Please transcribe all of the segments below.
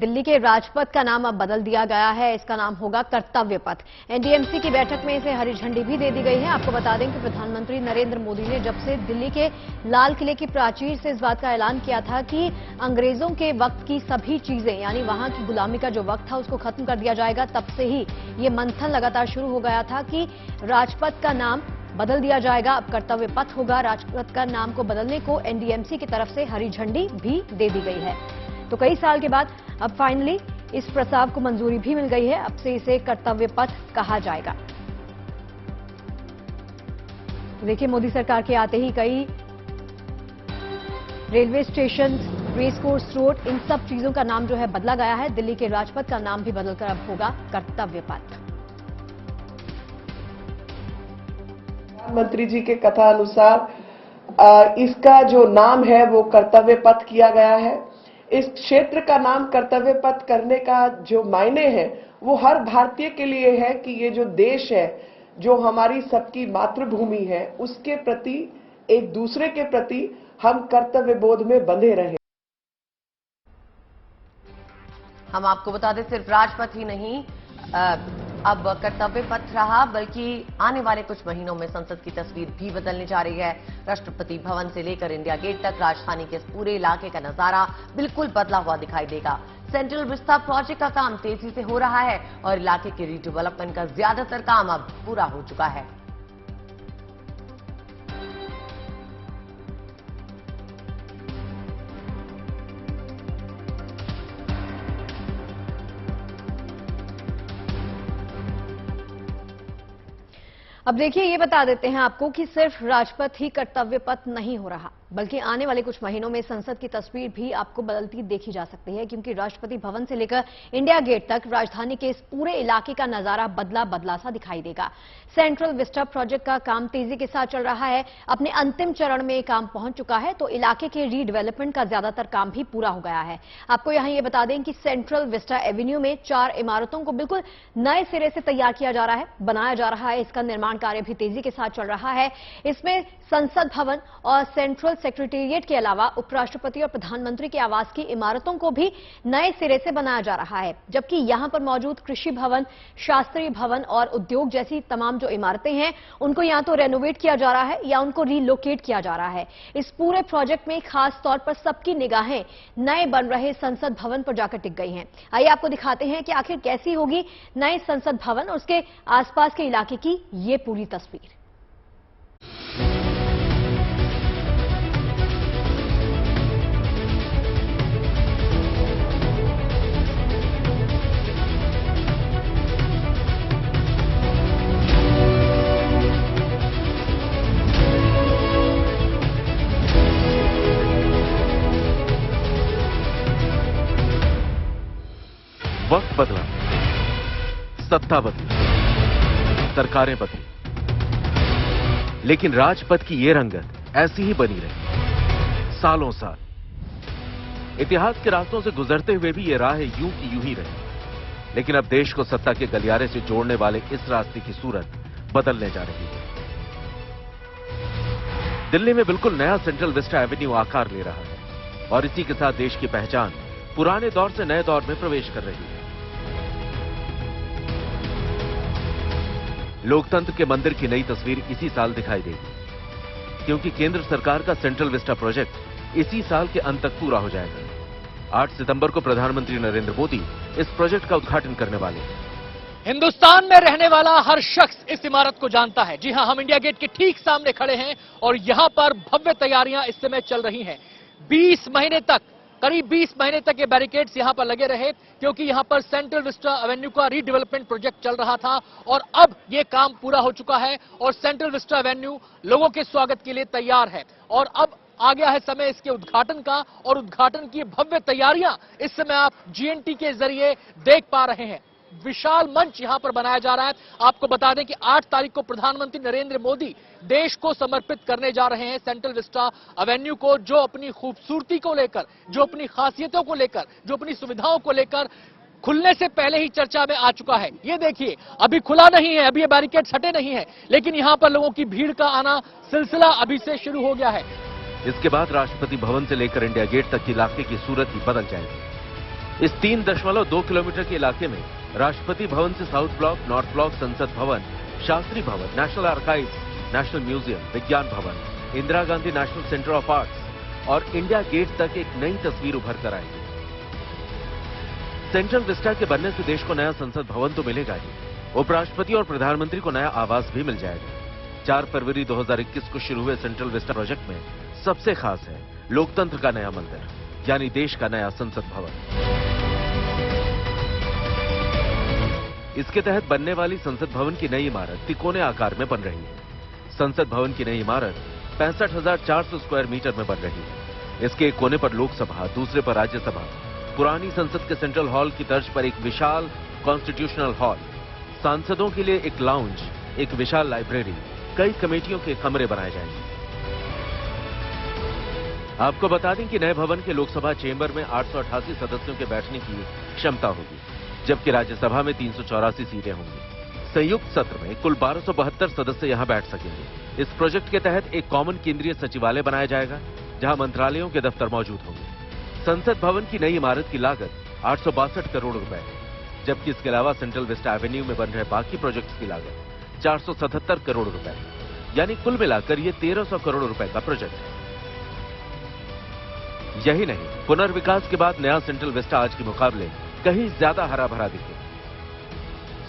दिल्ली के राजपथ का नाम अब बदल दिया गया है। इसका नाम होगा कर्तव्य पथ। एनडीएमसी की बैठक में इसे हरी झंडी भी दे दी गई है। आपको बता दें कि प्रधानमंत्री नरेंद्र मोदी ने जब से दिल्ली के लाल किले की प्राचीर से इस बात का ऐलान किया था कि अंग्रेजों के वक्त की सभी चीजें यानी वहां की गुलामी का जो वक्त था उसको खत्म कर दिया जाएगा, तब से ही ये मंथन लगातार शुरू हो गया था कि राजपथ का नाम बदल दिया जाएगा, अब कर्तव्य पथ होगा। राजपथ का नाम को बदलने को एनडीएमसी की तरफ से हरी झंडी भी दे दी गई है। तो कई साल के बाद अब फाइनली इस प्रस्ताव को मंजूरी भी मिल गई है। अब से इसे कर्तव्य पथ कहा जाएगा। देखिए, मोदी सरकार के आते ही कई railway station, race course road, इन सब चीजों का नाम जो है बदला गया है। दिल्ली के राजपथ का नाम भी बदलकर अब होगा कर्तव्य पथ। प्रधानमंत्री जी के कथा अनुसार इसका जो नाम है वो कर्तव्य पथ किया गया है। इस क्षेत्र का नाम कर्तव्य पथ करने का जो मायने है वो हर भारतीय के लिए है कि ये जो देश है, जो हमारी सबकी मातृभूमि है, उसके प्रति, एक दूसरे के प्रति हम कर्तव्य बोध में बंधे रहे। हम आपको बता दें, सिर्फ राजपथ ही नहीं अब कर्तव्य पथ रहा, बल्कि आने वाले कुछ महीनों में संसद की तस्वीर भी बदलने जा रही है। राष्ट्रपति भवन से लेकर इंडिया गेट तक राजधानी के इस पूरे इलाके का नजारा बिल्कुल बदला हुआ दिखाई देगा। सेंट्रल विस्टा प्रोजेक्ट का काम तेजी से हो रहा है और इलाके के रीडेवलपमेंट का ज्यादातर काम अब पूरा हो चुका है। अब देखिए, ये बता देते हैं आपको कि सिर्फ राजपथ ही कर्तव्य पथ नहीं हो रहा, बल्कि आने वाले कुछ महीनों में संसद की तस्वीर भी आपको बदलती देखी जा सकती है, क्योंकि राष्ट्रपति भवन से लेकर इंडिया गेट तक राजधानी के इस पूरे इलाके का नजारा बदला बदला सा दिखाई देगा। सेंट्रल विस्टा प्रोजेक्ट का काम तेजी के साथ चल रहा है, अपने अंतिम चरण में काम पहुंच चुका है, तो इलाके के रीडेवलपमेंट का ज्यादातर काम भी पूरा हो गया है। आपको यहां ये बता दें कि सेंट्रल विस्टा एवेन्यू में 4 इमारतों को बिल्कुल नए सिरे से तैयार किया जा रहा है, बनाया जा रहा है। इसका निर्माण कार्य भी तेजी के साथ चल रहा है। इसमें संसद भवन और सेंट्रल सेक्रेटेरिएट के अलावा उपराष्ट्रपति और प्रधानमंत्री के आवास की इमारतों को भी नए सिरे से बनाया जा रहा है, जबकि यहां पर मौजूद कृषि भवन, शास्त्रीय भवन और उद्योग जैसी तमाम जो इमारतें हैं उनको या तो रेनोवेट किया जा रहा है या उनको रीलोकेट किया जा रहा है। इस पूरे प्रोजेक्ट में खास तौर पर सबकी निगाहें नए बन रहे संसद भवन पर जाकर टिक गई हैं। आइए आपको दिखाते हैं कि आखिर कैसी होगी नए संसद भवन और उसके आसपास के इलाके की ये पूरी तस्वीर। वक्त बदला, सत्ता बदली, सरकारें बदली, लेकिन राजपथ की ये रंगत ऐसी ही बनी रही सालों साल। इतिहास के रास्तों से गुजरते हुए भी ये राह यूं की यूं ही रही, लेकिन अब देश को सत्ता के गलियारे से जोड़ने वाले इस रास्ते की सूरत बदलने जा रही है। दिल्ली में बिल्कुल नया सेंट्रल विस्टा एवेन्यू आकार ले रहा है और इसी के साथ देश की पहचान पुराने दौर से नए दौर में प्रवेश कर रही है। लोकतंत्र के मंदिर की नई तस्वीर इसी साल दिखाई देगी, क्योंकि केंद्र सरकार का सेंट्रल विस्टा प्रोजेक्ट इसी साल के अंत तक पूरा हो जाएगा। 8 सितंबर को प्रधानमंत्री नरेंद्र मोदी इस प्रोजेक्ट का उद्घाटन करने वाले हैं। हिंदुस्तान में रहने वाला हर शख्स इस इमारत को जानता है। जी हां, हम इंडिया गेट के ठीक सामने खड़े हैं और यहां पर भव्य तैयारियां इस समय चल रही हैं। 20 महीने तक, करीब 20 महीने तक ये बैरिकेड्स यहां पर लगे रहे, क्योंकि यहां पर सेंट्रल विस्टा एवेन्यू का रीडेवलपमेंट प्रोजेक्ट चल रहा था और अब ये काम पूरा हो चुका है और सेंट्रल विस्टा एवेन्यू लोगों के स्वागत के लिए तैयार है। और अब आ गया है समय इसके उद्घाटन का, और उद्घाटन की भव्य तैयारियां इस समय आप जीएनटी के जरिए देख पा रहे हैं। विशाल मंच यहां पर बनाया जा रहा है। आपको बता दें कि 8 तारीख को प्रधानमंत्री नरेंद्र मोदी देश को समर्पित करने जा रहे हैं सेंट्रल विस्टा एवेन्यू को, जो अपनी खूबसूरती को लेकर, जो अपनी खासियतों को लेकर, जो अपनी सुविधाओं को लेकर खुलने से पहले ही चर्चा में आ चुका है। ये देखिए, अभी खुला नहीं है, अभी ये बैरिकेड हटे नहीं है, लेकिन यहां पर लोगों की भीड़ का आना सिलसिला अभी से शुरू हो गया है। इसके बाद राष्ट्रपति भवन से लेकर इंडिया गेट तक के इलाके की सूरत ही बदल जाएगी। इस 3.2 किलोमीटर के इलाके में राष्ट्रपति भवन से साउथ ब्लॉक, नॉर्थ ब्लॉक, संसद भवन, शास्त्री भवन, नेशनल आर्काइव्स, नेशनल म्यूजियम, विज्ञान भवन, Indira Gandhi national centre of arts और इंडिया गेट तक एक नई तस्वीर उभर कर आएगी। सेंट्रल विस्टा के बनने से देश को नया संसद भवन तो मिलेगा ही, उपराष्ट्रपति और प्रधानमंत्री को नया आवास भी मिल जाएगा। 4 फरवरी 2021 को शुरू हुए सेंट्रल विस्टा प्रोजेक्ट में सबसे खास है लोकतंत्र का नया मंदिर, यानी देश का नया संसद भवन। इसके तहत बनने वाली संसद भवन की नई इमारत तिकोने आकार में बन रही है। संसद भवन की नई इमारत 65,400 स्क्वायर मीटर में बन रही है। इसके एक कोने पर लोकसभा, दूसरे पर राज्यसभा, पुरानी संसद के सेंट्रल हॉल की तर्ज पर एक विशाल कॉन्स्टिट्यूशनल हॉल, सांसदों के लिए एक लाउंज, एक विशाल लाइब्रेरी, कई कमेटियों के कमरे बनाए जाएंगे। आपको बता दें कि नए भवन के लोकसभा चेंबर में 888 सदस्यों के बैठने की क्षमता होगी, जबकि राज्यसभा में 384 सीटें होंगी। संयुक्त सत्र में कुल 1272 सदस्य यहां बैठ सकेंगे। इस प्रोजेक्ट के तहत एक कॉमन केंद्रीय सचिवालय बनाया जाएगा, जहां मंत्रालयों के दफ्तर मौजूद होंगे। संसद भवन की नई इमारत की लागत 862 करोड़ रुपए है, जबकि इसके अलावा सेंट्रल विस्टा एवेन्यू में बन रहे बाकी प्रोजेक्ट्स की लागत 477 करोड़ रुपए है, यानी कुल मिलाकर ये 1300 करोड़ रुपए का प्रोजेक्ट है। यही नहीं, पुनर्विकास के बाद नया सेंट्रल विस्टा आज के मुकाबले कहीं ज्यादा हरा भरा दिखे।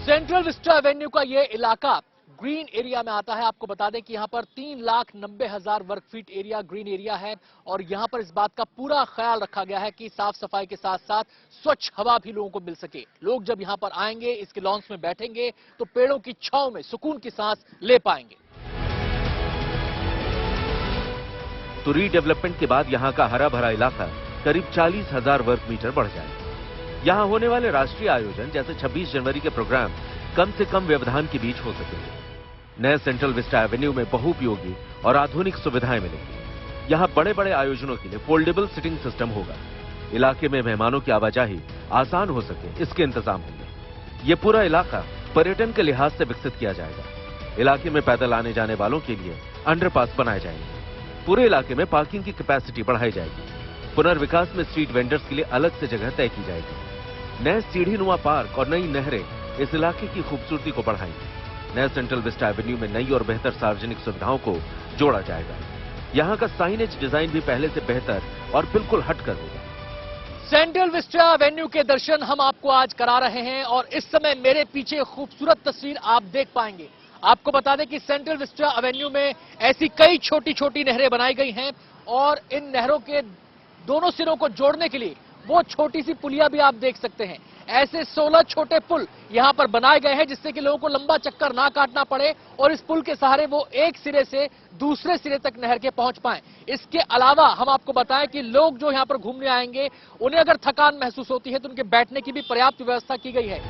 सेंट्रल विस्टा एवेन्यू का ये इलाका ग्रीन एरिया में आता है। आपको बता दें कि यहाँ पर 3,90,000 वर्ग फीट एरिया ग्रीन एरिया है और यहाँ पर इस बात का पूरा ख्याल रखा गया है कि साफ सफाई के साथ साथ स्वच्छ हवा भी लोगों को मिल सके। लोग जब यहाँ पर आएंगे, इसके लॉन्स में बैठेंगे तो पेड़ों की छांव में सुकून की सांस ले पाएंगे। तो रीडेवलपमेंट के बाद यहाँ का हरा भरा इलाका करीब 40,000 वर्ग मीटर बढ़ जाएगा। यहाँ होने वाले राष्ट्रीय आयोजन जैसे 26 जनवरी के प्रोग्राम कम से कम व्यवधान के बीच हो सकेंगे। नए सेंट्रल विस्टा एवेन्यू में बहुउपयोगी और आधुनिक सुविधाएं मिलेंगी। यहाँ बड़े बड़े आयोजनों के लिए फोल्डेबल सिटिंग सिस्टम होगा। इलाके में मेहमानों की आवाजाही आसान हो सके, इसके इंतजाम होंगे। ये पूरा इलाका पर्यटन के लिहाज से विकसित किया जाएगा। इलाके में पैदल आने जाने वालों के लिए अंडरपास बनाए जाएंगे। पूरे इलाके में पार्किंग की कैपेसिटी बढ़ाई जाएगी। पुनर्विकास में स्ट्रीट वेंडर्स के लिए अलग से जगह तय की जाएगी। नए सीढ़ीनुमा पार्क और नई नहरें इस इलाके की खूबसूरती को बढ़ाएंगी। नए सेंट्रल विस्टा एवेन्यू में नई और बेहतर सार्वजनिक सुविधाओं को जोड़ा जाएगा। यहाँ का साइनेज डिजाइन भी पहले से बेहतर और बिल्कुल हटकर होगा। सेंट्रल विस्टा एवेन्यू के दर्शन हम आपको आज करा रहे हैं और इस समय मेरे पीछे खूबसूरत तस्वीर आप देख पाएंगे। आपको बता दें कि सेंट्रल विस्टा एवेन्यू में ऐसी कई छोटी छोटी नहरें बनाई गई हैं और इन नहरों के दोनों सिरों को जोड़ने के लिए वो छोटी सी पुलिया भी आप देख सकते हैं। ऐसे 16 छोटे पुल यहां पर बनाए गए हैं जिससे कि लोगों को लंबा चक्कर ना काटना पड़े और इस पुल के सहारे वो एक सिरे से दूसरे सिरे तक नहर के पहुंच पाएं। इसके अलावा हम आपको बताएं कि लोग जो यहां पर घूमने आएंगे उन्हें अगर थकान महसूस होती है तो उनके बैठने की भी पर्याप्त व्यवस्था की गई है।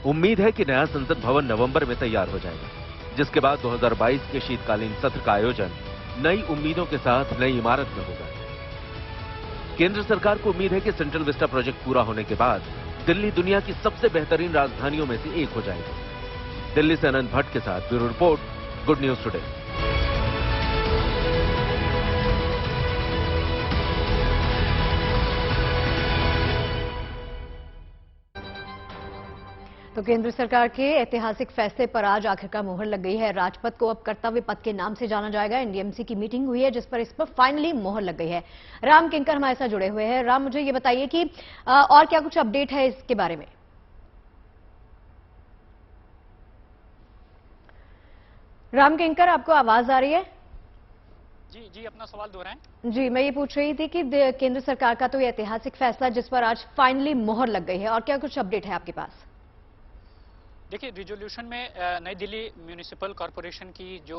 उम्मीद है कि नया संसद भवन नवंबर में तैयार हो जाएगा, जिसके बाद 2022 के शीतकालीन सत्र का आयोजन नई उम्मीदों के साथ नई इमारत में होगा। केंद्र सरकार को उम्मीद है कि सेंट्रल विस्टा प्रोजेक्ट पूरा होने के बाद दिल्ली दुनिया की सबसे बेहतरीन राजधानियों में से एक हो जाएगी। दिल्ली से अनंत भट्ट के साथ bureau report, good news today. तो केंद्र सरकार के ऐतिहासिक फैसले पर आज आखिरकार मुहर लग गई है। राजपथ को अब कर्तव्य पथ के नाम से जाना जाएगा। एनडीएमसी की मीटिंग हुई है जिस पर इस पर फाइनली मुहर लग गई है। राम किंकर हमारे साथ जुड़े हुए हैं। राम, मुझे ये बताइए कि और क्या कुछ अपडेट है इसके बारे में? राम किंकर, आपको आवाज आ रही है? जी अपना सवाल दोहराएं। जी, मैं ये पूछ रही थी कि केंद्र सरकार का तो ये ऐतिहासिक फैसला जिस पर आज फाइनली मुहर लग गई है, और क्या कुछ अपडेट है आपके पास? देखिए, रिजोल्यूशन में नई दिल्ली म्यूनिसिपल कॉरपोरेशन की जो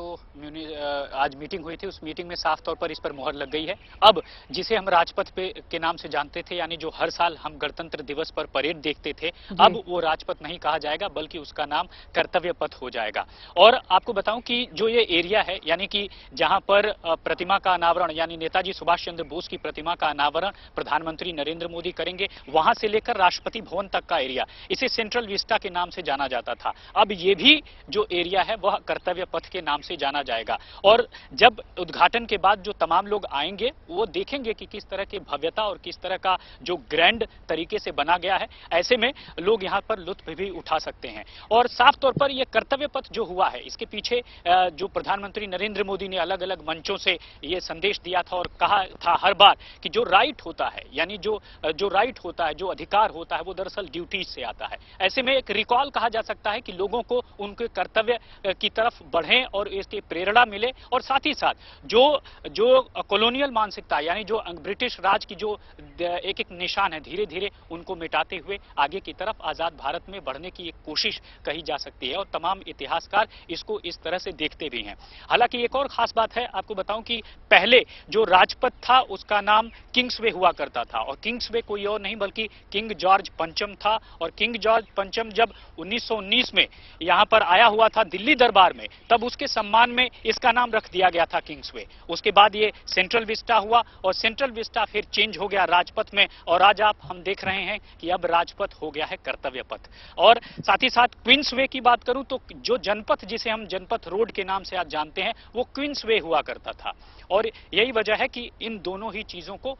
आज मीटिंग हुई थी उस मीटिंग में साफ तौर पर इस पर मुहर लग गई है। अब जिसे हम राजपथ पे के नाम से जानते थे, यानी जो हर साल हम गणतंत्र दिवस पर परेड देखते थे, अब वो राजपथ नहीं कहा जाएगा बल्कि उसका नाम कर्तव्य पथ हो जाएगा। और आपको बताऊं कि जो ये एरिया है, यानी कि जहां पर प्रतिमा का अनावरण, यानी नेताजी सुभाष चंद्र बोस की प्रतिमा का अनावरण प्रधानमंत्री नरेंद्र मोदी करेंगे, वहां से लेकर राष्ट्रपति भवन तक का एरिया, इसे सेंट्रल विस्टा के नाम से जाना जाता है। जाता था। अब ये भी जो एरिया है वह कर्तव्य पथ के नाम से जाना जाएगा और जब उद्घाटन के बाद जो तमाम लोग आएंगे वो देखेंगे कि किस तरह की भव्यता और किस तरह का जो ग्रैंड तरीके से बना गया है। ऐसे में लोग यहाँ पर लुत्फ भी उठा सकते हैं और साफ तौर पर यह कर्तव्य पथ जो हुआ है इसके पीछे जो प्रधानमंत्री नरेंद्र मोदी ने अलग अलग मंचों से ये संदेश दिया था और कहा था हर बार कि जो राइट होता है यानी जो राइट होता है, जो अधिकार होता है वो दरअसल ड्यूटीज से आता है। ऐसे में एक रिकॉल कहा जा सकता है कि लोगों को उनके कर्तव्य की तरफ बढ़ें और इसकी प्रेरणा मिले और साथ ही साथ जो कॉलोनियल मानसिकता यानी जो ब्रिटिश राज की जो एक एक निशान है धीरे धीरे उनको मिटाते हुए आगे की तरफ आजाद भारत में बढ़ने की एक कोशिश कही जा सकती है और तमाम इतिहासकार इसको इस तरह से देखते भी हैं। हालांकि एक और खास बात है, आपको बताऊं कि पहले जो राजपथ था उसका नाम किंग्सवे हुआ करता था और किंग्सवे कोई और नहीं बल्कि किंग जॉर्ज पंचम था और किंग जॉर्ज पंचम जब 1919 में यहां पर आया हुआ था दिल्ली दरबार में तब उसके सम्मान में इसका नाम रख दिया गया था किंग्सवे। उसके बाद ये सेंट्रल विस्टा हुआ और सेंट्रल विस्टा फिर चेंज हो गया राजपथ में और आज हम देख रहे हैं कि अब राजपथ हो गया है कर्तव्य पथ। और साथ ही साथ क्वींसवे की बात करूं तो जो जनपथ जिसे हम जनपथ रोड के नाम से आज जानते हैं वो क्वींसवे हुआ करता था और यही वजह है कि इन दोनों ही चीजों को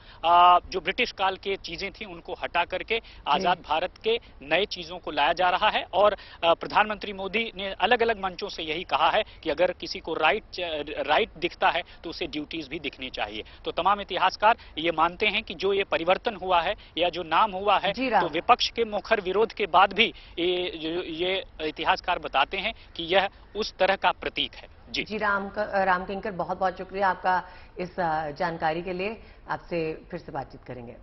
जो ब्रिटिश काल के चीजें थी उनको हटा करके आजाद भारत के नए चीजों को लाया जा रहा है और प्रधानमंत्री मोदी ने अलग अलग मंचों से यही कहा है कि अगर किसी को राइट दिखता है तो उसे ड्यूटीज भी दिखनी चाहिए। तो तमाम इतिहासकार ये मानते हैं कि जो ये परिवर्तन हुआ है या जो नाम हुआ है तो विपक्ष के मुखर विरोध के बाद भी ये इतिहासकार बताते हैं कि यह उस तरह का प्रतीक है। जी राम किंकर, बहुत बहुत शुक्रिया आपका इस जानकारी के लिए। आपसे फिर से बातचीत करेंगे।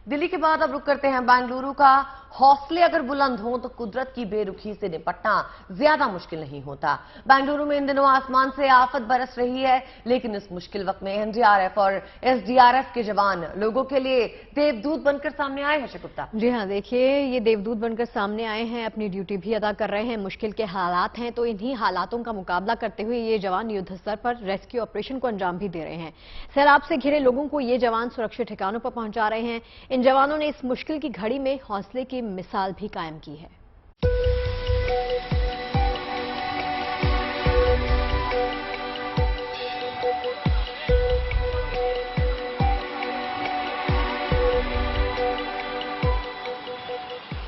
दिल्ली के बाद अब रुक करते हैं बेंगलुरु का। हौसले अगर बुलंद हों तो कुदरत की बेरुखी से निपटना ज्यादा मुश्किल नहीं होता। बेंगलुरु में इन दिनों आसमान से आफत बरस रही है, लेकिन इस मुश्किल वक्त में एनडीआरएफ और एसडीआरएफ के जवान लोगों के लिए देवदूत बनकर सामने आए हैं। गुप्ता जी हाँ, देखिए ये देवदूत बनकर सामने आए हैं, अपनी ड्यूटी भी अदा कर रहे हैं। मुश्किल के हालात हैं तो इन्हीं हालातों का मुकाबला करते हुए ये जवान युद्ध स्तर पर रेस्क्यू ऑपरेशन को अंजाम भी दे रहे हैं। सैलाब से घिरे लोगों को ये जवान सुरक्षित ठिकानों पर पहुंचा रहे हैं। इन जवानों ने इस मुश्किल की घड़ी में हौसले की मिसाल भी कायम की है।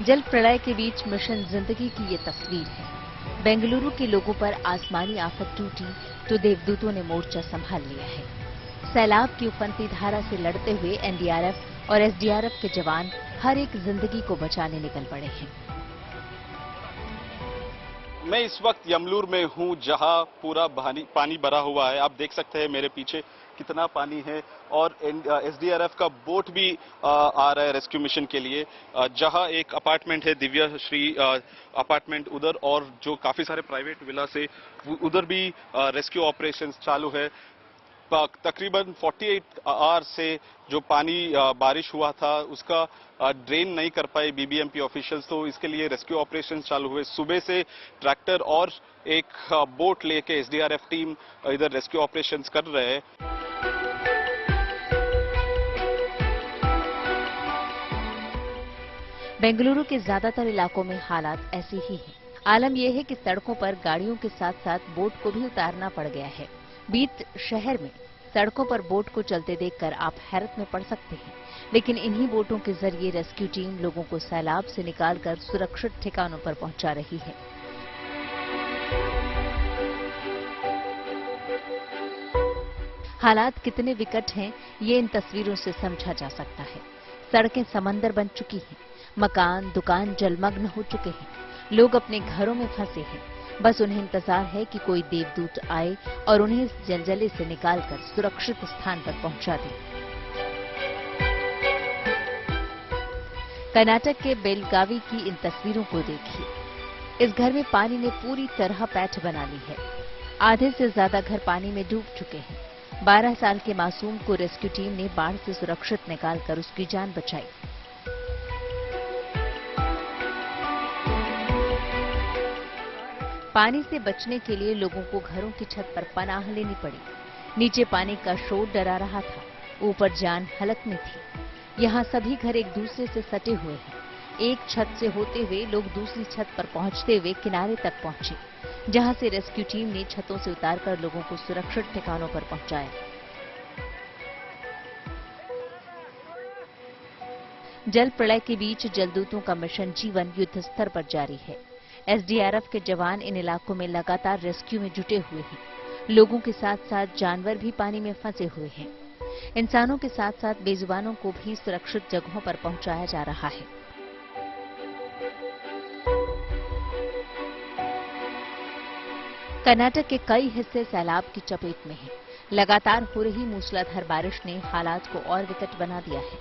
जल प्रलय के बीच मिशन जिंदगी की ये तस्वीर है। बेंगलुरु के लोगों पर आसमानी आफत टूटी तो देवदूतों ने मोर्चा संभाल लिया है। सैलाब की उफनती धारा से लड़ते हुए एनडीआरएफ और एसडीआरएफ के जवान हर एक जिंदगी को बचाने निकल पड़े हैं। मैं इस वक्त यमलूर में हूं जहां पूरा पानी भरा हुआ है। आप देख सकते हैं मेरे पीछे कितना पानी है और एसडीआरएफ का बोट भी आ रहा है रेस्क्यू मिशन के लिए। जहां एक अपार्टमेंट है दिव्या श्री अपार्टमेंट उधर और जो काफी सारे प्राइवेट विला से उधर भी रेस्क्यू ऑपरेशंस चालू है। तकरीबन 48 आवर से जो पानी बारिश हुआ था उसका ड्रेन नहीं कर पाए बीबीएमपी ऑफिशियल्स, तो इसके लिए रेस्क्यू ऑपरेशन चालू हुए। सुबह से ट्रैक्टर और एक बोट लेके एसडीआरएफ टीम इधर रेस्क्यू ऑपरेशंस कर रहे हैं। बेंगलुरु के ज्यादातर इलाकों में हालात ऐसे ही हैं। आलम यह है कि सड़कों पर गाड़ियों के साथ साथ बोट को भी उतारना पड़ गया है। बीच शहर में सड़कों पर बोट को चलते देखकर आप हैरत में पड़ सकते हैं, लेकिन इन्हीं बोटों के जरिए रेस्क्यू टीम लोगों को सैलाब से निकालकर सुरक्षित ठिकानों पर पहुंचा रही है। हालात कितने विकट हैं, ये इन तस्वीरों से समझा जा सकता है। सड़कें समंदर बन चुकी हैं, मकान, दुकान जलमग्न हो चुके हैं, लोग अपने घरों में फंसे हैं। बस उन्हें इंतजार है कि कोई देवदूत आए और उन्हें इस जलजले से निकालकर सुरक्षित स्थान पर पहुंचा दे। कर्नाटक के बेलगावी की इन तस्वीरों को देखिए। इस घर में पानी ने पूरी तरह पैठ बना ली है। आधे से ज्यादा घर पानी में डूब चुके हैं। 12 साल के मासूम को रेस्क्यू टीम ने बाढ़ से सुरक्षित निकालकर उसकी जान बचाई। पानी से बचने के लिए लोगों को घरों की छत पर पनाह लेनी पड़ी। नीचे पानी का शोर डरा रहा था, ऊपर जान हलक में थी। यहाँ सभी घर एक दूसरे से सटे हुए हैं। एक छत से होते हुए लोग दूसरी छत पर पहुंचते हुए किनारे तक पहुंचे, जहां से रेस्क्यू टीम ने छतों से उतारकर लोगों को सुरक्षित ठिकानों पर पहुंचाया। जल प्रलय के बीच जलदूतों का मिशन जीवन युद्ध स्तर पर जारी है। एसडीआरएफ के जवान इन इलाकों में लगातार रेस्क्यू में जुटे हुए हैं। लोगों के साथ साथ जानवर भी पानी में फंसे हुए हैं। इंसानों के साथ साथ बेजुबानों को भी सुरक्षित जगहों पर पहुंचाया जा रहा है। कर्नाटक के कई हिस्से सैलाब की चपेट में हैं। लगातार हो रही मूसलाधार बारिश ने हालात को और विकट बना दिया है।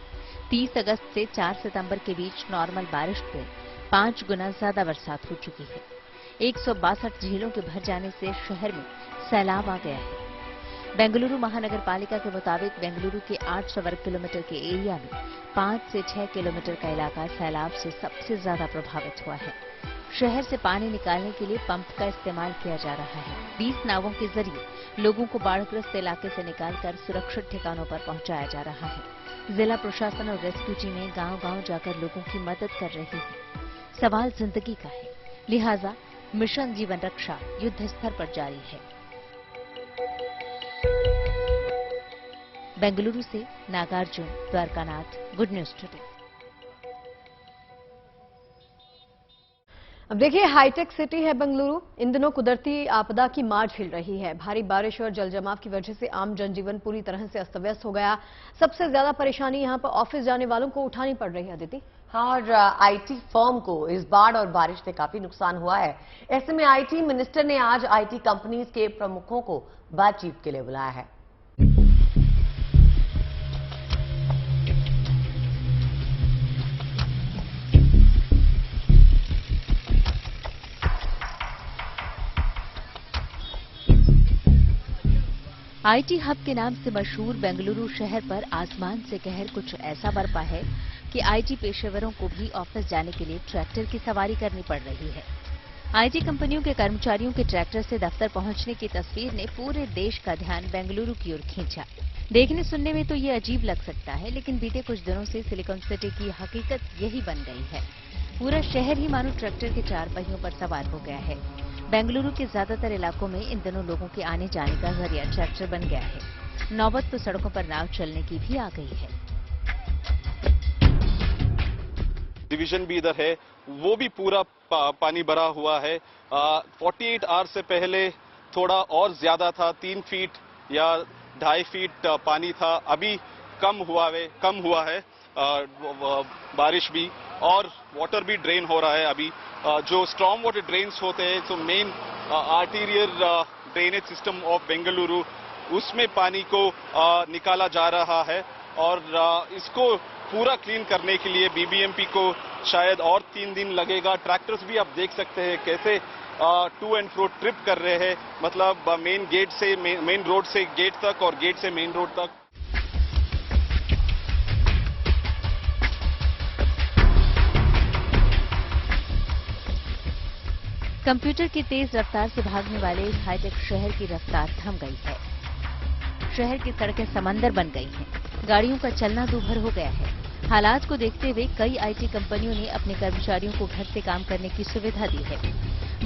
30 अगस्त से 4 सितंबर के बीच नॉर्मल बारिश से 5 गुना ज्यादा बरसात हो चुकी है। 162 झीलों के भर जाने से शहर में सैलाब आ गया है। बेंगलुरु महानगर पालिका के मुताबिक बेंगलुरु के 800 वर्ग किलोमीटर के एरिया में 5 से 6 किलोमीटर का इलाका सैलाब से सबसे ज्यादा प्रभावित हुआ है। शहर से पानी निकालने के लिए पंप का इस्तेमाल किया जा रहा है। 20 नावों के जरिए लोगों को बाढ़ग्रस्त इलाके से निकालकर सुरक्षित ठिकानों पर पहुंचाया जा रहा है। जिला प्रशासन और रेस्क्यू टीमें गांव-गांव जाकर लोगों की मदद कर रही है। सवाल जिंदगी का है, लिहाजा मिशन जीवन रक्षा युद्ध स्तर पर जारी है। बेंगलुरु से Nagarjun, Dwarkanath, good news today. अब देखिए, हाईटेक सिटी है बेंगलुरु। इन दिनों कुदरती आपदा की मार झेल रही है। भारी बारिश और जलजमाव की वजह से आम जनजीवन पूरी तरह से अस्त व्यस्त हो गया। सबसे ज्यादा परेशानी यहां पर ऑफिस जाने वालों को उठानी पड़ रही है। अदिति, हाँ, और आईटी फर्म को इस बाढ़ और बारिश से काफी नुकसान हुआ है। ऐसे में आईटी मिनिस्टर ने आज आईटी कंपनीज के प्रमुखों को बातचीत के लिए बुलाया है। आईटी हब के नाम से मशहूर बेंगलुरु शहर पर आसमान से कहर कुछ ऐसा बरपा है कि आईटी पेशेवरों को भी ऑफिस जाने के लिए ट्रैक्टर की सवारी करनी पड़ रही है। आईटी कंपनियों के कर्मचारियों के ट्रैक्टर से दफ्तर पहुंचने की तस्वीर ने पूरे देश का ध्यान बेंगलुरु की ओर खींचा। देखने सुनने में तो ये अजीब लग सकता है, लेकिन बीते कुछ दिनों से सिलिकॉन सिटी की हकीकत यही बन गई है। पूरा शहर ही मानो ट्रैक्टर के 4 पहियों पर सवार हो गया है। बेंगलुरु के ज्यादातर इलाकों में इन दिनों लोगों के आने जाने का जरिया ट्रैक्टर बन गया है। नौबत तो सड़कों पर नाव चलने की भी आ गई है। डिवीजन भी इधर है, वो भी पूरा पानी भरा हुआ है। 48 आवर्स से पहले थोड़ा और ज्यादा था, 3 फीट या 2.5 फीट पानी था। अभी कम हुआ है बारिश भी, और वाटर भी ड्रेन हो रहा है। अभी जो स्ट्रॉन्ग वाटर ड्रेन्स होते हैं, तो main arterial drainage system of Bengaluru, उसमें पानी को निकाला जा रहा है। और इसको पूरा क्लीन करने के लिए बीबीएमपी को शायद और 3 दिन लगेगा। ट्रैक्टर्स भी आप देख सकते हैं कैसे टू एंड फ्रो ट्रिप कर रहे हैं, मतलब मेन रोड से गेट तक और गेट से मेन रोड तक। कंप्यूटर की तेज रफ्तार से भागने वाले इस हाईटेक शहर की रफ्तार थम गई है। शहर की सड़कें समंदर बन गई हैं। गाड़ियों का चलना दूभर हो गया है। हालात को देखते हुए कई आईटी कंपनियों ने अपने कर्मचारियों को घर से काम करने की सुविधा दी है।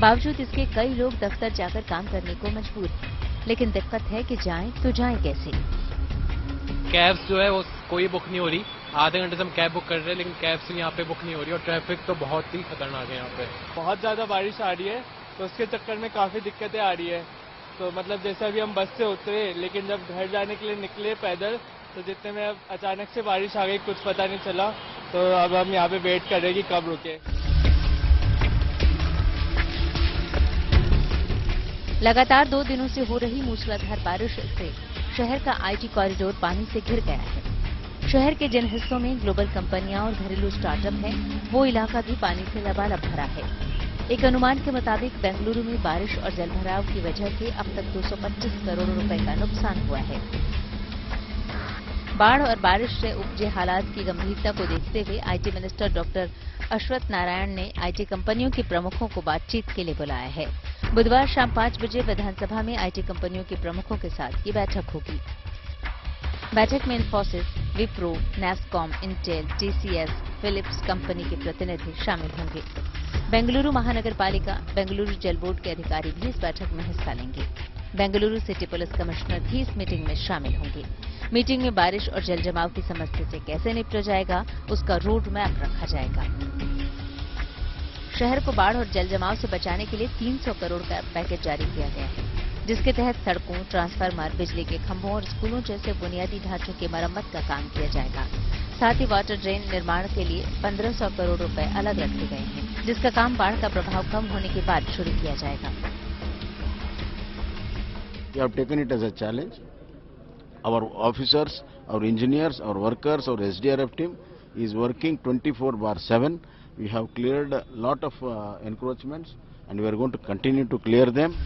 बावजूद इसके कई लोग दफ्तर जाकर काम करने को मजबूर हैं। लेकिन दिक्कत है कि जाएं तो जाएं कैसे। कैब्स जो है वो कोई बुक नहीं हो रही। आधे घंटे से हम कैब बुक कर रहे हैं, लेकिन कैब से यहाँ पे बुक नहीं हो रही। और ट्रैफिक तो बहुत ही खतरनाक है यहाँ पे। बहुत ज़्यादा बारिश आ रही है, तो उसके चक्कर में काफ़ी दिक्कतें आ रही है। तो मतलब जैसे अभी हम बस से उतरे, लेकिन जब घर जाने के लिए निकले पैदल, तो जितने में अचानक से बारिश आ गई, कुछ पता नहीं चला। तो अब हम यहाँ पे वेट कर रहे हैं कि कब रुके। लगातार 2 दिनों से हो रही मूसलाधार बारिश से शहर का आईटी कॉरिडोर पानी से घिर गया है। शहर के जिन हिस्सों में ग्लोबल कंपनियां और घरेलू स्टार्टअप हैं, वो इलाका भी पानी से लबालब भरा है। एक अनुमान के मुताबिक बेंगलुरु में बारिश और जलभराव की वजह से अब तक 225 करोड़ रुपए का नुकसान हुआ है। बाढ़ और बारिश से उपजे हालात की गंभीरता को देखते हुए आईटी मिनिस्टर डॉक्टर अश्वत्थ नारायण ने आईटी कंपनियों के प्रमुखों को बातचीत के लिए बुलाया है। बुधवार शाम 5 बजे विधानसभा में आईटी कंपनियों के प्रमुखों के साथ ये बैठक होगी। बैठक में Infosys, Wipro, Nasscom, Intel, TCS, Philips company के प्रतिनिधि शामिल होंगे। बेंगलुरु महानगर पालिका, बेंगलुरु जल बोर्ड के अधिकारी भी इस बैठक में हिस्सा लेंगे। बेंगलुरु सिटी पुलिस कमिश्नर भी इस मीटिंग में शामिल होंगे। मीटिंग में बारिश और जल जमाव की समस्या से कैसे निपटा जाएगा, उसका रोड मैप रखा जाएगा। शहर को बाढ़ और जल जमाव से बचाने के लिए 300 करोड़ का पैकेज जारी किया गया है, जिसके तहत सड़कों, ट्रांसफार्मर, बिजली के खंभों और स्कूलों जैसे बुनियादी ढांचों की मरम्मत का काम किया जाएगा। साथ ही वाटर ड्रेन निर्माण के लिए 1500 करोड़ रुपए अलग रखे गए हैं, जिसका काम बाढ़ का प्रभाव कम होने के बाद शुरू किया जाएगा। We have taken it as a challenge. Our officers, our engineers, our workers, our SDRF team is working 24/7. We have cleared a lot of encroachments and we are going to continue to clear them.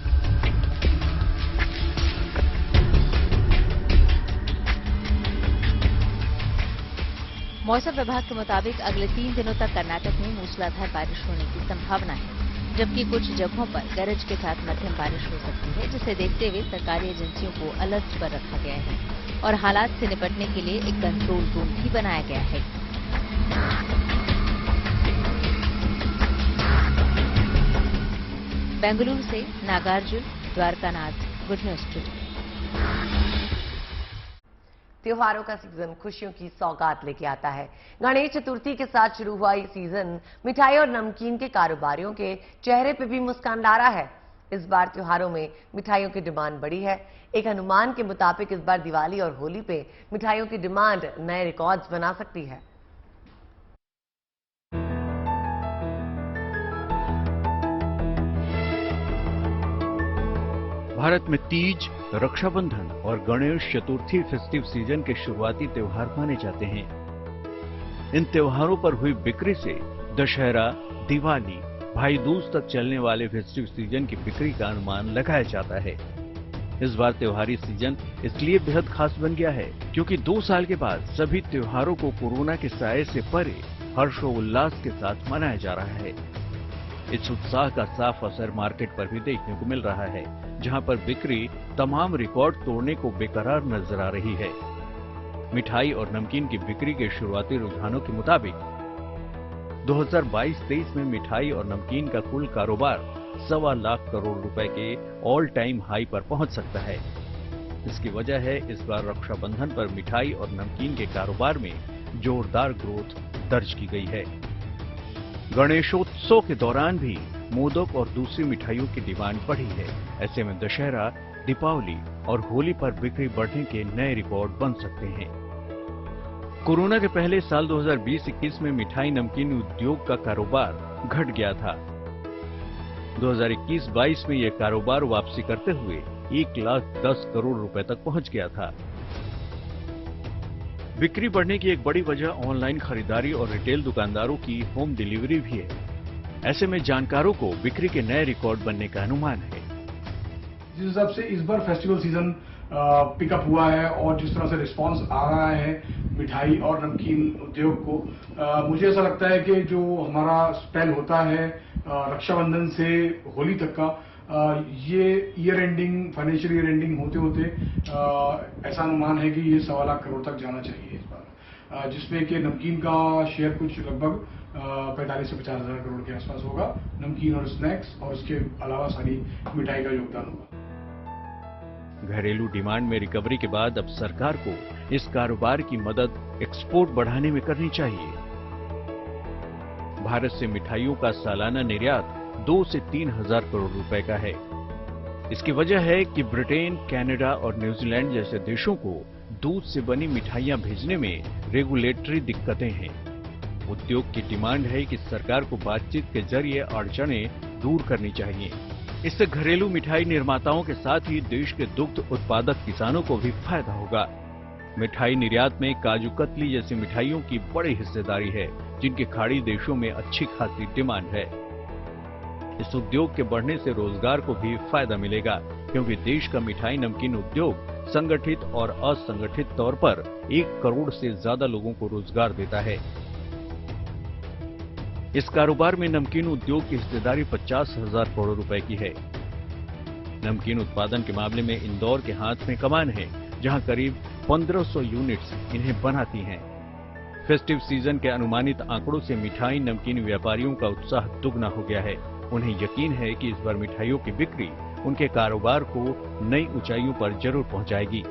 मौसम विभाग के मुताबिक अगले 3 दिनों तक कर्नाटक में मूसलाधार बारिश होने की संभावना है, जबकि कुछ जगहों पर गरज के साथ मध्यम बारिश हो सकती है, जिसे देखते हुए सरकारी एजेंसियों को अलर्ट पर रखा गया है और हालात से निपटने के लिए एक कंट्रोल रूम भी बनाया गया है। बेंगलुरु से Nagarjun, Dwarkanath, good news today. त्योहारों का सीजन खुशियों की सौगात लेके आता है। गणेश चतुर्थी के साथ शुरू हुआ ये सीजन मिठाई और नमकीन के कारोबारियों के चेहरे पे भी मुस्कान ला रहा है। इस बार त्योहारों में मिठाइयों की डिमांड बढ़ी है। एक अनुमान के मुताबिक इस बार दिवाली और होली पे मिठाइयों की डिमांड नए रिकॉर्ड्स बना सकती है। भारत में तीज, रक्षाबंधन और गणेश चतुर्थी फेस्टिव सीजन के शुरुआती त्योहार माने जाते हैं। इन त्योहारों पर हुई बिक्री से दशहरा, दिवाली, भाई दूज तक चलने वाले फेस्टिव सीजन की बिक्री का अनुमान लगाया जाता है। इस बार त्योहारी सीजन इसलिए बेहद खास बन गया है क्योंकि 2 साल के बाद सभी त्योहारों को कोरोना के साये से परे हर्षोल्लास के साथ मनाया जा रहा है। इस उत्साह का साफ असर मार्केट पर भी देखने को मिल रहा है, जहां पर बिक्री तमाम रिकॉर्ड तोड़ने को बेकरार नजर आ रही है। मिठाई और नमकीन की बिक्री के शुरुआती रुझानों के मुताबिक 2022-23 में मिठाई और नमकीन का कुल कारोबार 1.25 लाख करोड़ रुपए के ऑल टाइम हाई पर पहुंच सकता है। इसकी वजह है इस बार रक्षाबंधन पर मिठाई और नमकीन के कारोबार में जोरदार ग्रोथ दर्ज की गई है। गणेशोत्सव के दौरान भी मोदक और दूसरी मिठाइयों की डिमांड बढ़ी है। ऐसे में दशहरा, दीपावली और होली पर बिक्री बढ़ने के नए रिकॉर्ड बन सकते हैं। कोरोना के पहले साल 2020-21 में मिठाई नमकीन उद्योग का कारोबार घट गया था। 2021-22 में यह कारोबार वापसी करते हुए 1,10 करोड़ रुपए तक पहुंच गया था। बिक्री बढ़ने की एक बड़ी वजह ऑनलाइन खरीदारी और रिटेल दुकानदारों की होम डिलीवरी भी है। ऐसे में जानकारों को बिक्री के नए रिकॉर्ड बनने का अनुमान है। जिस हिसाब से इस बार फेस्टिवल सीजन पिकअप हुआ है और जिस तरह से रिस्पांस आ रहा है मिठाई और नमकीन उद्योग को, मुझे ऐसा लगता है कि जो हमारा स्पेल होता है रक्षाबंधन से होली तक का, ये year ending, financial year ending होते होते ऐसा अनुमान है कि ये 1.25 लाख करोड़ तक जाना चाहिए इस बार, जिसमें कि नमकीन का शेयर कुछ लगभग 45 से 50 हजार करोड़ के आसपास होगा। नमकीन और स्नैक्स और इसके अलावा सारी मिठाई का योगदान होगा। घरेलू डिमांड में रिकवरी के बाद अब सरकार को इस कारोबार की मदद एक्सपोर्ट बढ़ाने में करनी चाहिए। भारत से मिठाइयों का सालाना निर्यात 2 से 3 हजार करोड़ रुपए का है। इसकी वजह है कि ब्रिटेन, कनाडा और न्यूजीलैंड जैसे देशों को दूध से बनी मिठाइयां भेजने में रेगुलेटरी दिक्कतें हैं। उद्योग की डिमांड है कि सरकार को बातचीत के जरिए अड़चनें दूर करनी चाहिए। इससे घरेलू मिठाई निर्माताओं के साथ ही देश के दुग्ध उत्पादक किसानों को भी फायदा होगा। मिठाई निर्यात में काजू कतली जैसी मिठाइयों की बड़ी हिस्सेदारी है, जिनके खाड़ी देशों में अच्छी खासी डिमांड है। इस उद्योग के बढ़ने से रोजगार को भी फायदा मिलेगा, क्योंकि देश का मिठाई नमकीन उद्योग संगठित और असंगठित तौर पर 1 करोड़ से ज्यादा लोगों को रोजगार देता है। इस कारोबार में नमकीन उद्योग की हिस्सेदारी 50,000 करोड़ रुपए की है। नमकीन उत्पादन के मामले में इंदौर के हाथ में कमान है, जहां करीब 1500 यूनिट्स इन्हें बनाती हैं। फेस्टिव सीजन के अनुमानित आंकड़ों से मिठाई नमकीन व्यापारियों का उत्साह दुगना हो गया है। उन्हें यकीन है कि इस बार मिठाइयों की बिक्री उनके कारोबार को नई ऊंचाइयों पर जरूर पहुंचाएगी।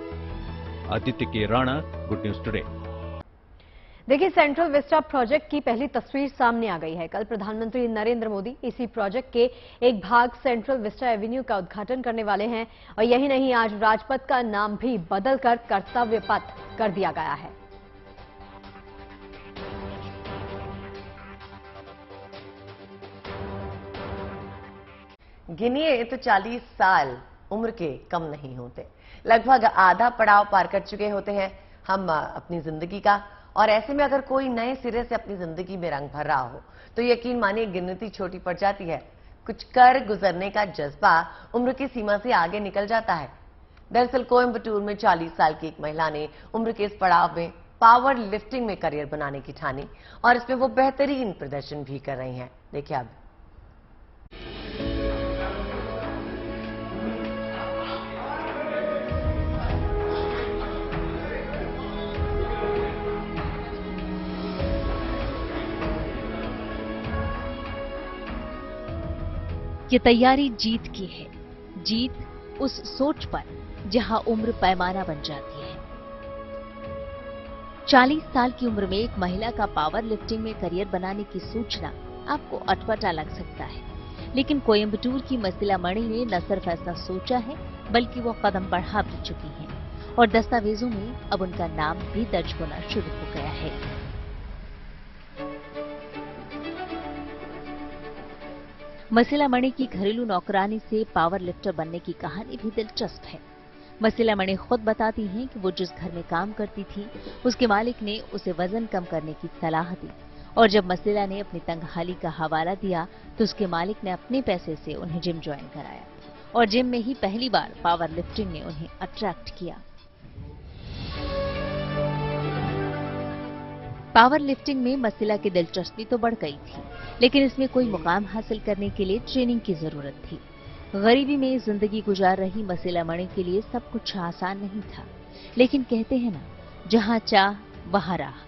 आदित्य के राणा, गुड न्यूज टुडे। देखिए, सेंट्रल विस्टा प्रोजेक्ट की पहली तस्वीर सामने आ गई है। कल प्रधानमंत्री नरेंद्र मोदी इसी प्रोजेक्ट के एक भाग सेंट्रल विस्टा एवेन्यू का उद्घाटन करने वाले हैं और यही नहीं, आज राजपथ का नाम भी बदलकर कर्तव्य पथ कर दिया गया है। गिनिए तो 40 साल उम्र के कम नहीं होते। लगभग आधा पड़ाव पार कर चुके होते हैं हम अपनी जिंदगी का, और ऐसे में अगर कोई नए सिरे से अपनी जिंदगी में रंग भर रहा हो तो यकीन मानिए गिनती छोटी पड़ जाती है। कुछ कर गुजरने का जज्बा उम्र की सीमा से आगे निकल जाता है। दरअसल कोयम्बटूर में 40 साल की एक महिला ने उम्र के इस पड़ाव में पावर लिफ्टिंग में करियर बनाने की ठानी और इसमें वो बेहतरीन प्रदर्शन भी कर रही हैं। देखिए अब। ये तैयारी जीत की है, जीत उस सोच पर जहां उम्र पैमाना बन जाती है। 40 साल की उम्र में एक महिला का पावर लिफ्टिंग में करियर बनाने की सूचना आपको अटपटा लग सकता है, लेकिन कोयम्बटूर की मसिला मणि ने न सिर्फ ऐसा सोचा है बल्कि वो कदम बढ़ा भी चुकी हैं और दस्तावेजों में अब उनका नाम भी दर्ज होना शुरू हो गया है। मसिला मणि की घरेलू नौकरानी से पावर लिफ्टर बनने की कहानी भी दिलचस्प है। मसिला मणि खुद बताती हैं कि वो जिस घर में काम करती थी उसके मालिक ने उसे वजन कम करने की सलाह दी और जब मसिला ने अपनी तंगहाली का हवाला दिया तो उसके मालिक ने अपने पैसे से उन्हें जिम ज्वाइन कराया और जिम में ही पहली बार पावर लिफ्टिंग ने उन्हें अट्रैक्ट किया। पावर लिफ्टिंग में मसिला की दिलचस्पी तो बढ़ गई थी, लेकिन इसमें कोई मुकाम हासिल करने के लिए ट्रेनिंग की जरूरत थी। गरीबी में जिंदगी गुजार रही मसिला मणि के लिए सब कुछ आसान नहीं था, लेकिन कहते हैं ना, जहां चाह वहां राह।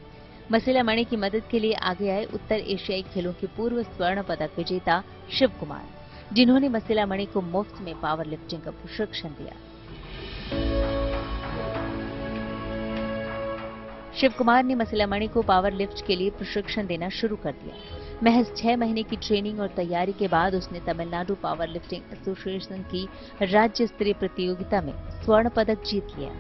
मसिला मणि की मदद के लिए आगे आए उत्तर एशियाई खेलों के पूर्व स्वर्ण पदक विजेता शिव कुमार, जिन्होंने मसिला मणि को मुफ्त में पावर लिफ्टिंग का प्रशिक्षण दिया। शिव कुमार ने मसिला मणि को पावर लिफ्ट के लिए प्रशिक्षण देना शुरू कर दिया। महज 6 महीने की ट्रेनिंग और तैयारी के बाद उसने तमिलनाडु पावर लिफ्टिंग एसोसिएशन की राज्य स्तरीय प्रतियोगिता में स्वर्ण पदक जीत लिया।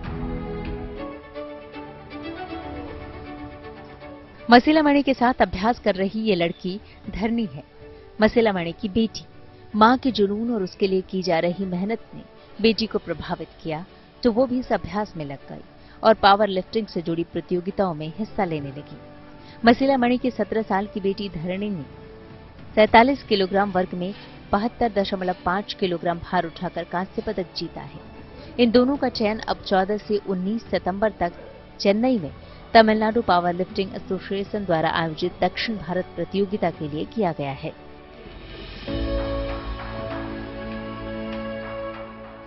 मसिला मणि के साथ अभ्यास कर रही ये लड़की धरनी है, मसिला मणि की बेटी। मां के जुनून और उसके लिए की जा रही मेहनत ने बेटी को प्रभावित किया तो वो भी इस अभ्यास में लग गई और पावर लिफ्टिंग से जुड़ी प्रतियोगिताओं में हिस्सा लेने लगी। मसिला मणि की 17 साल की बेटी धरणी ने 47 किलोग्राम वर्ग में 72.5 किलोग्राम भार उठाकर कांस्य पदक जीता है। इन दोनों का चयन अब 14 से 19 सितंबर तक चेन्नई में तमिलनाडु पावर लिफ्टिंग एसोसिएशन द्वारा आयोजित दक्षिण भारत प्रतियोगिता के लिए किया गया है।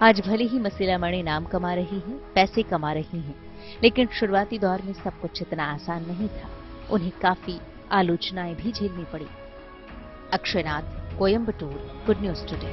आज भले ही मसिला मणि नाम कमा रही है, पैसे कमा रही हैं, लेकिन शुरुआती दौर में सब कुछ इतना आसान नहीं था। उन्हें काफी आलोचनाएं भी झेलनी पड़ी। अक्षय नाथ, कोयम्बटूर, गुड न्यूज टुडे।